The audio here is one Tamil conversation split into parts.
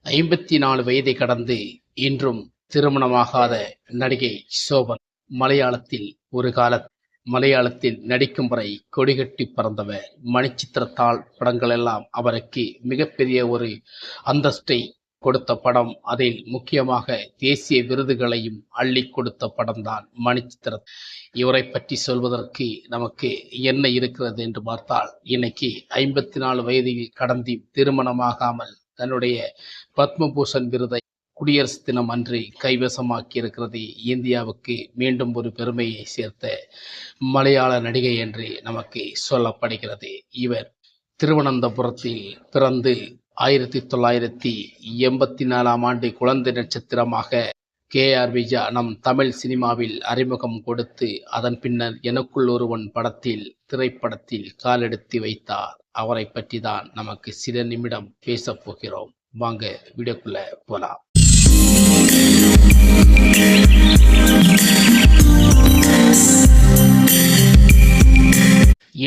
54 வயதை கடந்து இன்றும் திருமணமாகாத நடிகை சோபன். மலையாளத்தில் ஒரு மலையாளத்தில் நடிக்கும் வரை கொடிகட்டி பறந்தவர். மணிச்சித்திரத்தாள் படங்கள் எல்லாம் அவருக்கு மிகப்பெரிய ஒரு அந்தஸ்தை கொடுத்த படம். அதில் முக்கியமாக தேசிய விருதுகளையும் அள்ளி கொடுத்த படம்தான் மணிச்சித்திரம். இவரை பற்றி சொல்வதற்கு நமக்கு என்ன இருக்கிறது என்று பார்த்தால், இன்னைக்கு 54 வயதில் கடந்து திருமணமாகாமல் தன்னுடைய பத்மபூஷன் விருதை குடியரசு தினம் அன்று கைவசமாக்கி இருக்கிறது. இந்தியாவுக்கு மீண்டும் ஒரு பெருமையை சேர்த்த மலையாள நடிகை என்று நமக்கு சொல்லப்படுகிறது. இவர் திருவனந்தபுரத்தில் பிறந்து 1984 ஆண்டு குழந்தை நட்சத்திரமாக KR விஜயா நம் தமிழ் சினிமாவில் அறிமுகம் கொடுத்து அதன் பின்னர் எனக்குள் ஒருவன் திரைப்படத்தில் காலெடுத்து வைத்தார். அவரை பற்றி தான் நமக்கு சில நிமிடம் பேசப் போகிறோம். வாங்க வீடியோக்குள்ள போலாம்.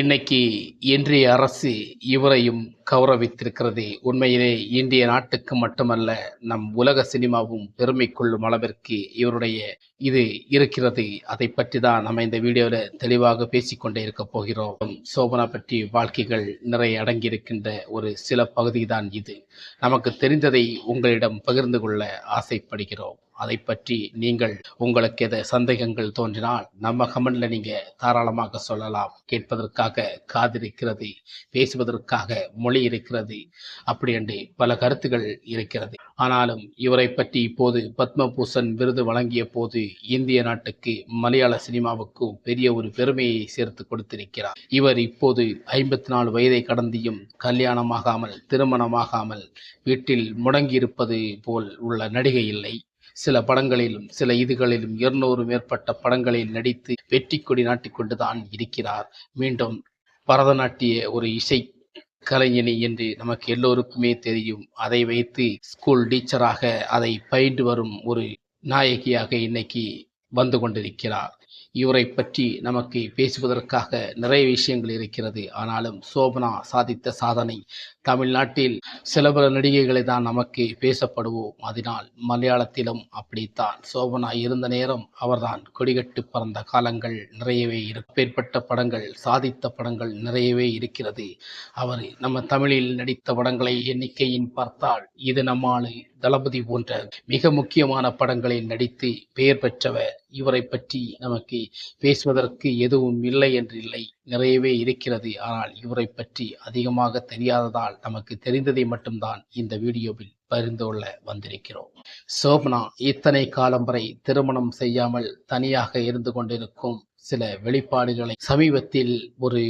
இன்னைக்கு இன்றைய அரசு இவரையும் கௌரவித்திருக்கிறது. உண்மையிலே இந்திய நாட்டுக்கு மட்டுமல்ல, நம் உலக சினிமாவும் பெருமை கொள்ளும் அளவிற்கு இவருடைய இது இருக்கிறது. அதை பற்றி தான் நம்ம இந்த வீடியோவில் தெளிவாக பேசிக்கொண்டே இருக்க போகிறோம். சோபனா பற்றி வாழ்க்கைகள் நிறைய அடங்கியிருக்கின்ற ஒரு சில பகுதி தான் இது. நமக்கு தெரிந்ததை உங்களிடம் பகிர்ந்து கொள்ள ஆசைப்படுகிறோம். அதை பற்றி நீங்கள் உங்களுக்கு எதை சந்தேகங்கள் தோன்றினால் நம்ம கமெண்ட்ல நீங்க தாராளமாக சொல்லலாம். கேட்பதற்காக காது இருக்கிறது, பேசுவதற்காக மொழி இருக்கிறது, அப்படி என்று பல கருத்துகள் இருக்கிறது. ஆனாலும் இவரை பற்றி இப்போது பத்மபூஷன் விருது வழங்கிய போது இந்திய நாட்டுக்கு மலையாள சினிமாவுக்கும் பெரிய ஒரு பெருமையை சேர்த்து கொடுத்திருக்கிறார். இவர் இப்போது 54 வயதை கடந்தியும் கல்யாணமாகாமல் திருமணமாகாமல் வீட்டில் முடங்கியிருப்பது போல் உள்ள நடிகை இல்லை. சில படங்களிலும் சில இதுகளிலும் 200 மேற்பட்ட படங்களில் நடித்து வெற்றி கொடி நாட்டிக்கொண்டுதான் இருக்கிறார். மீண்டும் பரதநாட்டிய ஒரு இசை கலைஞனி என்று நமக்கு எல்லோருக்குமே தெரியும். அதை வைத்து ஸ்கூல் டீச்சராக அதை பயின்று வரும் ஒரு நாயகியாக இன்னைக்கு வந்து கொண்டிருக்கிறார். இவரை பற்றி நமக்கு பேசுவதற்காக நிறைய விஷயங்கள் இருக்கிறது. ஆனாலும் சோபனா சாதித்த சாதனை தமிழ்நாட்டில் சில பல நடிகைகளை தான் நமக்கு பேசப்படுவோம். அதனால் மலையாளத்திலும் அப்படித்தான். சோபனா இருந்த நேரம் அவர்தான் கொடிகட்டு பறந்த காலங்கள் நிறையவே ஏற்பட்ட படங்கள், சாதித்த படங்கள் நிறையவே இருக்கிறது. அவர் நம்ம தமிழில் நடித்த படங்களை எண்ணிக்கையின் பார்த்தால் இது நம்மாளு தளபதி போன்ற மிக முக்கியமான படங்களில் நடித்து பெயர் பெற்றவர். இவரை பற்றி நமக்கு பேசுவதற்கு எதுவும் இல்லை என்று இல்லை, நிறையவே இருக்கிறது. ஆனால் இவரை பற்றி அதிகமாக தெரியாததால் நமக்கு தெரிந்ததை மட்டும்தான் இந்த வீடியோவில் பகிர்ந்து கொள்ள வந்திருக்கிறோம். சோபனா இத்தனை காலம் வரை திருமணம் செய்யாமல் தனியாக இருந்து கொண்டிருக்கும் சில வெளிப்பாடுகளை சமீபத்தில் ஒரு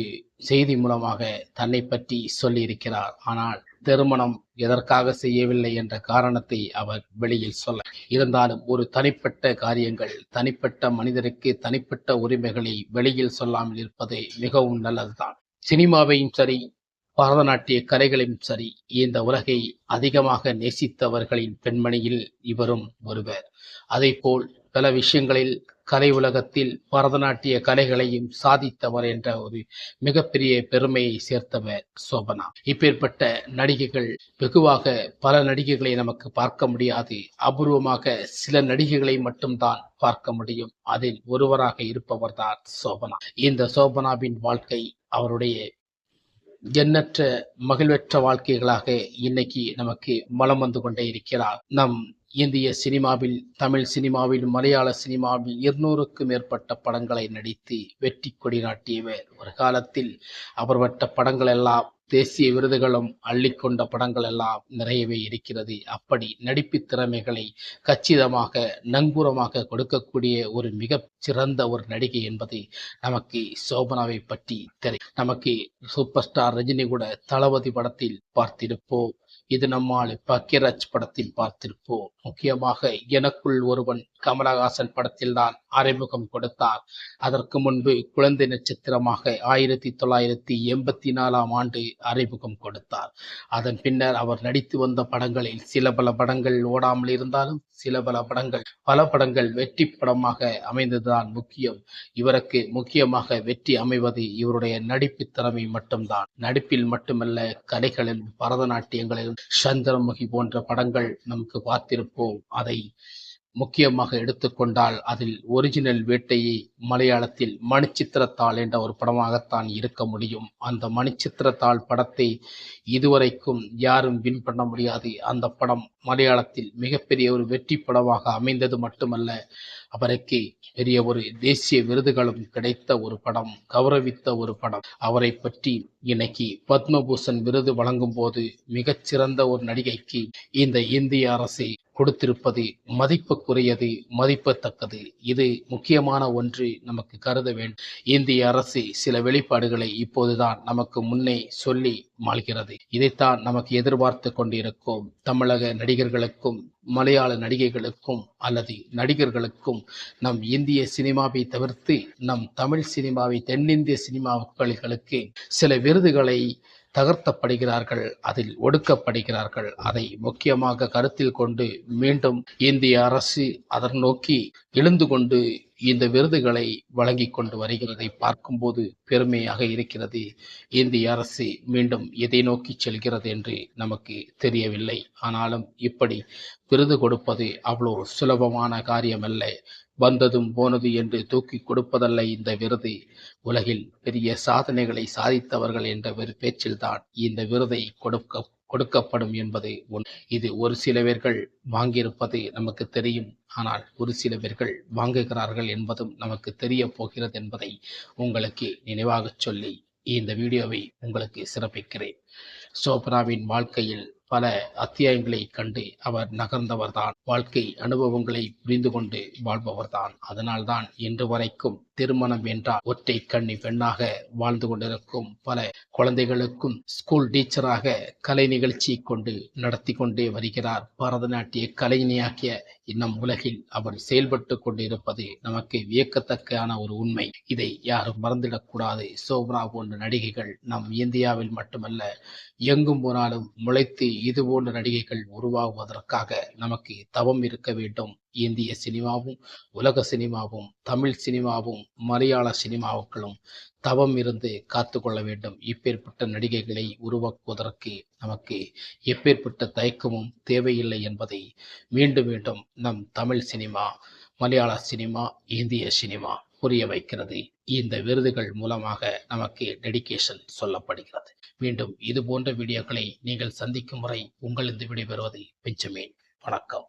செய்தி மூலமாக தன்னை பற்றி சொல்லியிருக்கிறார். ஆனால் திருமணம் எதற்காக செய்யவில்லை என்ற காரணத்தை அவர் வெளியில் சொல்ல. இருந்தாலும் ஒரு தனிப்பட்ட காரியங்கள், தனிப்பட்ட மனிதருக்கு தனிப்பட்ட உரிமைகளை வெளியில் சொல்லாமல் இருப்பது மிகவும் நல்லதுதான். சினிமாவையும் சரி, பரதநாட்டிய கலைகளையும் சரி, இந்த உலகை அதிகமாக நேசித்தவர்களின் பெண்மணியில் இவரும் ஒருவர். அதேபோல் பல விஷயங்களில் கலை உலகத்தில் பரதநாட்டிய கலைகளையும் சாதித்தவர் என்ற ஒரு மிகப்பெரிய பெருமையை சேர்த்தவர் சோபனா. இப்பேற்பட்ட நடிகைகள் வெகுவாக பல நடிகைகளை நமக்கு பார்க்க முடியாது. அபூர்வமாக சில நடிகைகளை மட்டும்தான் பார்க்க முடியும். அதில் ஒருவராக இருப்பவர் தான் சோபனா. இந்த சோபனாவின் வாழ்க்கை அவருடைய எண்ணற்ற மகிழ்வற்ற வாழ்க்கைகளாக இன்னைக்கு நமக்கு மலம் வந்து கொண்டே இருக்கிறார். நம் இந்திய சினிமாவில், தமிழ் சினிமாவில், மலையாள சினிமாவில் 200க்கும் மேற்பட்ட படங்களை நடித்து வெற்றி கொடி நாட்டியவர். ஒரு காலத்தில் அவர் வட்ட படங்கள் எல்லாம் தேசிய விருதுகளும் அள்ளிக்கொண்ட படங்கள் எல்லாம் நிறையவே இருக்கிறது. அப்படி நடிப்பு திறமைகளை கச்சிதமாக நங்கூரமாக கொடுக்கக்கூடிய ஒரு மிக சிறந்த ஒரு நடிகை என்பது நமக்கு சோபனாவை பற்றி தெரியும். நமக்கு சூப்பர் ஸ்டார் ரஜினி கூட தளபதி படத்தில் பார்த்திருப்போம். இது நம்மால் பக்கிராஜ் படத்தில் பார்த்திருப்போம். முக்கியமாக எனக்குள் ஒருவன் கமலஹாசன் படத்தில் தான் அறிமுகம் கொடுத்தார். அதற்கு முன்பு குழந்தை நட்சத்திரமாக 1984 ஆண்டு அறிமுகம் கொடுத்தார். அதன் பின்னர் அவர் நடித்து வந்த படங்களில் சில பல படங்கள் ஓடாமல் இருந்தாலும் பல படங்கள் வெற்றி படமாக அமைந்ததுதான் முக்கியம். இவருக்கு முக்கியமாக வெற்றி அமைவது இவருடைய நடிப்பு திறமை மட்டும்தான். நடிப்பில் மட்டுமல்ல, கலைகளிலும் பரதநாட்டியங்களிலும் சந்திரமுகி போன்ற படங்கள் நமக்கு பார்த்திருப்போம். அதை முக்கியமாக எடுத்துக்கொண்டால் அதில் ஒரிஜினல் வேட்டையை மலையாளத்தில் மணிச்சித்திரத்தாள் என்ற ஒரு படமாகத்தான் இருக்க முடியும். அந்த மணிச்சித்திரத்தாள் படத்தை இதுவரைக்கும் யாரும் வின் பண்ண முடியாது. அந்த படம் மலையாளத்தில் மிகப்பெரிய ஒரு வெற்றி படமாக அமைந்தது மட்டுமல்ல, அவருக்கு பெரிய ஒரு தேசிய விருதுகளும் கிடைத்த ஒரு படம், கௌரவித்த ஒரு படம். அவரை பற்றி இன்னைக்கு பத்மபூஷன் விருது வழங்கும் போது மிகச்சிறந்த ஒரு நடிகைக்கு இந்த இந்திய அரசு கொடுத்திருப்பது மதிப்புக்குரியது, மதிப்பத்தக்கது. இது முக்கியமான ஒன்று நமக்கு கருத வேண்டும். இந்திய அரசு சில வெளிப்பாடுகளை இப்போதுதான் நமக்கு முன்னே சொல்லி மாள்கிறது. இதைத்தான் நமக்கு எதிர்பார்த்து கொண்டிருக்கும். தமிழக நடிகர்களுக்கும் மலையாள நடிகைகளுக்கும் அல்லது நடிகர்களுக்கும் நம் இந்திய சினிமாவை தவிர்த்து நம் தமிழ் சினிமாவை தென்னிந்திய சினிமாக்களுக்கு சில விருதுகளை தகர்த்தப்படுகிறார்கள், அதில் ஒடுக்கப்படுகிறார்கள். அதை முக்கியமாக கருத்தில் கொண்டு மீண்டும் இந்திய அரசு அதன் நோக்கி எழுந்து கொண்டு இந்த விருதுகளை வழங்கி கொண்டு வருகிறதை பார்க்கும்போது பெருமையாக இருக்கிறது. இந்திய அரசு மீண்டும் எதை நோக்கி செல்கிறது என்று நமக்கு தெரியவில்லை. ஆனாலும் இப்படி விருது கொடுப்பது அவ்வளோ சுலபமான காரியமல்ல. வந்ததும் போனது என்று தூக்கி கொடுப்பதல்ல இந்த விருது. உலகில் பெரிய சாதனைகளை சாதித்தவர்கள் என்ற பேச்சில்தான் இந்த விருதை கொடுக்கப்படும் என்பது இது ஒரு சில பேர்கள் வாங்கியிருப்பது நமக்கு தெரியும். ஆனால் ஒரு சில பேர்கள் வாங்குகிறார்கள் என்பதும் நமக்கு தெரிய போகிறது என்பதை உங்களுக்கு நினைவாக சொல்லி இந்த வீடியோவை உங்களுக்கு சிறப்பிக்கிறேன். சோப்ராவின் வாழ்க்கையில் பல அத்தியாயங்களை கண்டு அவர் நகர்ந்தவர்தான். வாழ்க்கை அனுபவங்களை புரிந்து கொண்டு வாழ்பவர்தான். அதனால்தான் இன்று வரைக்கும் திருமணம் என்றால் ஒற்றை கண்ணி பெண்ணாக வாழ்ந்து கொண்டிருக்கும் பல குழந்தைகளுக்கும் ஸ்கூல் டீச்சராக கலை நிகழ்ச்சி கொண்டு நடத்தி கொண்டே வருகிறார். பரதநாட்டிய கலைஞியாக்கிய நம் உலகில் அவர் செயல்பட்டு கொண்டிருப்பது நமக்கு வியக்கத்தக்கான ஒரு உண்மை. இதை யாரும் மறந்துவிடக்கூடாது. சோப்ரா போன்ற நடிகைகள் நம் இந்தியாவில் மட்டுமல்ல எங்கும் போனாலும் முளைத்து இது போன்ற நடிகைகள் உருவாகுவதற்காக நமக்கு தவம் இருக்க வேண்டும். இந்திய சினிமாவும் உலக சினிமாவும் தமிழ் சினிமாவும் மலையாள சினிமாவுக்களும் தவம் இருந்து காத்து கொள்ள வேண்டும். இப்பேற்பட்ட நடிகைகளை உருவாக்குவதற்கு நமக்கு எப்பேற்பட்ட தயக்கமும் தேவையில்லை என்பதை மீண்டும் மீண்டும் நம் தமிழ் சினிமா, மலையாள சினிமா, இந்திய சினிமா புரிய வைக்கிறது. இந்த விருதுகள் மூலமாக நமக்கு டெடிகேஷன் சொல்லப்படுகிறது. மீண்டும் இது போன்ற வீடியோக்களை நீங்கள் சந்திக்கும் வரை உங்களிருந்து விடைபெறுவது பெஞ்சமின். வணக்கம்.